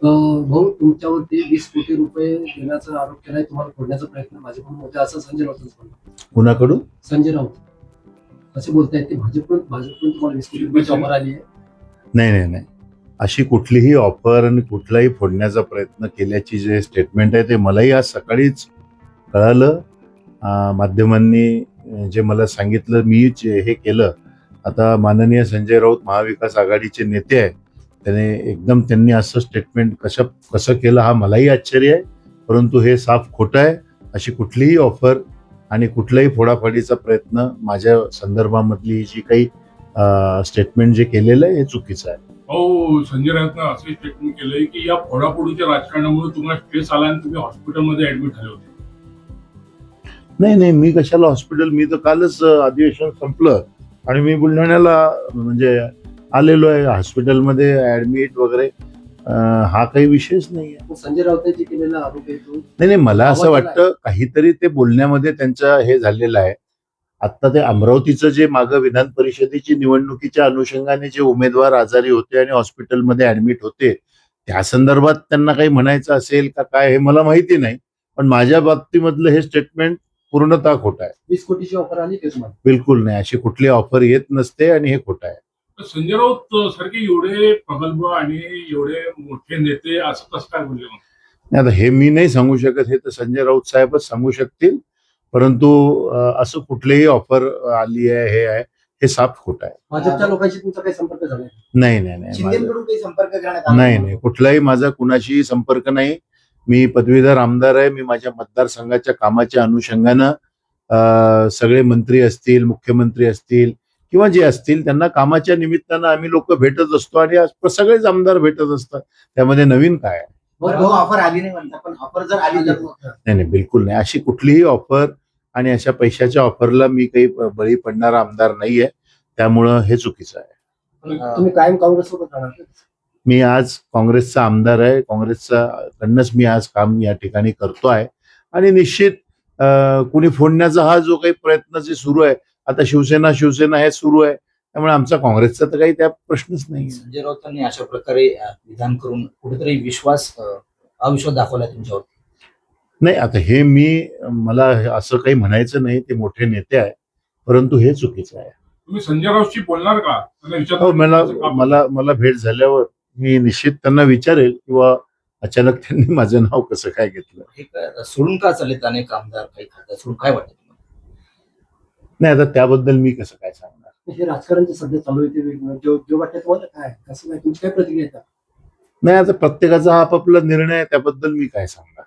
भाऊ, तुमच्यावरती 20 कोटी रुपये देण्याचा आरोप केलाय, तुम्हाला फोडण्याचा प्रयत्न भाजपकडून होता असं संजय राऊतांचं म्हणणं. कुणाकडून? संजय राऊत असे बोलतायत की भाजपकडून तुम्हाला 20 कोटी रुपयाची ऑफर आली आहे. नाही नाही नाही, अशी कुठलीही ऑफर आणि कुठलाही फोडण्याचा प्रयत्न केल्याची जे स्टेटमेंट आहे ते मलाही आज सकाळीच कळालं. माध्यमांनी जे मला सांगितलं, मी जे हे केलं. आता माननीय संजय राऊत महाविकास आघाडीचे नेते आहे, त्यांनी असं स्टेटमेंट कसं केलं हा मलाही आश्चर्य आहे. परंतु हे साफ खोटं आहे. अशी कुठलीही ऑफर आणि कुठलाही फोडाफोडीचा प्रयत्न माझ्या संदर्भामधली जी काही स्टेटमेंट जे केलेलं आहे हे चुकीचं आहे. हो, संजय राऊतनं असं स्टेटमेंट केलंय की या फोडाफोडीच्या राजकारणामुळे तुम्हाला स्ट्रेस आला आणि तुम्ही हॉस्पिटलमध्ये ऍडमिट झाले होते. नाही नाही, मी कशाला हॉस्पिटल, मी तर कालच अधिवेशन संपलं आणि मी बुलढाण्याला म्हणजे आलेलो आहे. हॉस्पिटलमध्ये ऍडमिट वगैरे हा काही विषयच नाही आहे. संजय राऊतांची केलेला आरोप आहे तो. नाही नाही, मला असं वाटतं काहीतरी ते बोलण्यामध्ये त्यांचं हे झालेलं आहे. आता ते अमरावतीचं जे मागं विधान परिषदेची निवडणुकीच्या अनुषंगाने जे उमेदवार आजारी होते आणि हॉस्पिटलमध्ये ऍडमिट होते, त्या संदर्भात त्यांना काही म्हणायचं असेल का काय हे मला माहिती नाही. पण माझ्या बाबतीमधलं हे स्टेटमेंट पूर्णतः खोटं आहे. 20 कोटीची ऑफर आली का तुम्हाला? बिलकुल नाही, अशी कुठली ऑफर येत नसते आणि हे खोटं आहे. संजय राऊत सारखे एवढे प्रगल्भ आणि एवढे मोठे नेते असं कसं काय बोलले मग? नाही, आता हे मी नाही सांगू शकत, हे तर संजय राऊत साहेबच सांगू शकतील. परंतु असं कुठलीही ऑफर आली आहे हे आहे हे साफ खोटं आहे. भाजपच्या लोकांशी तुमचा काही संपर्क झाला? नाही नाही नाही, शिंदेकडून काही संपर्क करण्यात आला? नाही नाही, कुठलाही माझा कुणाशीही संपर्क नाही. मी पदवीधर आमदार आहे. मी माझ्या मतदारसंघाच्या कामाच्या अनुषंगानं सगळे मंत्री असतील, मुख्यमंत्री असतील किंवा जे असतील त्यांना कामाच्या निमित्तानं आम्ही लोक भेटत असतो आणि सगळेच आमदार भेटत असतात. त्यामध्ये नवीन काय आहे? ऑफर आली नाही म्हणता, पण ऑफर जर आली तर नाही नाही, बिलकुल नाही. अशी कुठलीही ऑफर आणि अशा पैशाच्या ऑफरला मी काही बळी पडणारा आमदार नाहीये. त्यामुळं हे चुकीचं आहे. तुम्ही कायम काँग्रेससोबत राहणार? मी आज काँग्रेसचा आमदार आहे. काँग्रेसकडनंच मी आज काम या ठिकाणी करतो आहे आणि निश्चित कुणी फोडण्याचा हा जो काही प्रयत्न जे सुरू आहे, आता शिवसेना हे सुरू आहे. त्यामुळे आमचा काँग्रेसचा तर काही त्या प्रश्नच नाही. संजय राऊतांनी अशा प्रकारे विधान करून कुठेतरी अविश्वास दाखवला तुमच्यावर? नाही, आता हे मला असं काही म्हणायचं नाही. ते मोठे नेते आहे, परंतु हे चुकीचं आहे. तुम्ही संजय राऊतशी बोलणार का? हो, मला भेट झाल्यावर मी निश्चित त्यांना विचारेल किंवा अचानक त्यांनी माझं नाव कसं काय घेतलं. हे सोडून का चालेत अनेक आमदार, काही खासदार सोडून, काय वाटतं तुम्हाला? नाही, आता त्याबद्दल मी कसं काय सांगणार. हे राजकारण सध्या चालू आहे जो वाटतं तुम्हाला, काय कसं नाही, तुमची काय प्रतिक्रिया? नाही, आता प्रत्येकाचा हा आपापला निर्णय आहे, त्याबद्दल मी काय सांगणार.